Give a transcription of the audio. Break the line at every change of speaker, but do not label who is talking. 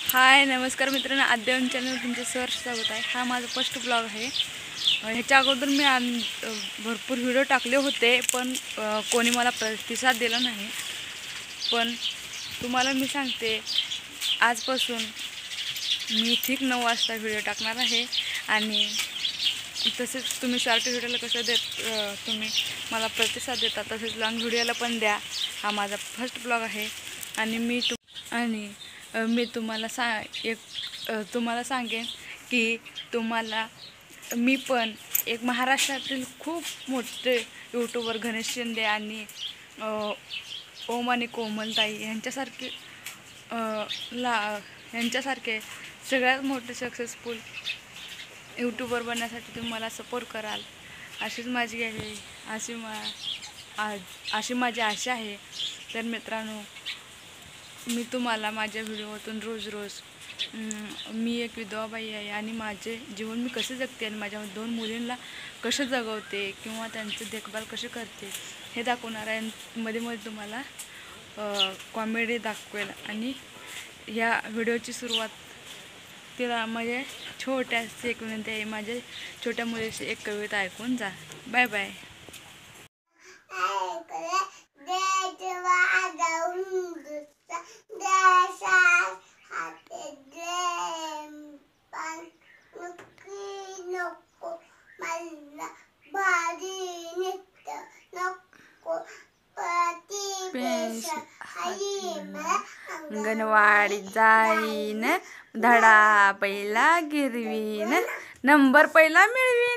हाय नमस्कार मित्रांनो, आद्यवन चॅनल तुमचं सहर्ष स्वागत आहे। हा माझा फर्स्ट ब्लॉग आहे। ह्याच्या अगोदर मी भरपूर व्हिडिओ टाकले होते, पण कोणी मला प्रतिसाद दिला नाही। पण तुम्हाला मी सांगते, आजपासून मी ठीक 9 वाजता व्हिडिओ टाकणार आहे। आणि तसेच तुम्ही शॉर्ट व्हिडिओला कसं तुम्ही मला प्रतिसाद देता, तसेच लॉंग व्हिडिओला पण द्या। हा माझा फर्स्ट ब्लॉग आहे आणि मी तुम्हाला सांगेन की मी पण एक महाराष्ट्रातील खूप मोठे यूट्यूबर गणेश शिंदे आणि ओम आणि कोमलताई यांच्यासारखे सगळ्यात मोठे सक्सेसफुल यूट्यूबर बनण्यासाठी तुम्ही मला सपोर्ट कराल, अशीच माझी आशा आहे। तर मित्रांनो, मी तुम्हाला माझ्या व्हिडिओतून रोज मी एक विधवा बाई आहे आणि माझे जीवन मी कसे जगते आणि माझ्या 2 मुलींना कसे जगवते किंवा त्यांची देखभाल कशी करते हे दाखवणार आहे। मध्ये तुम्हाला कॉमेडी दाखवेल आणि ह्या व्हिडिओची सुरुवात तिला माझ्या छोट्याशी एक विनंती आहे, माझ्या छोट्या मुलीची एक कविता ऐकून जा। Bye bye. अंगणवाडीत जाईन, धडा पहिला गिरवीन, नंबर पहिला मिळवीन।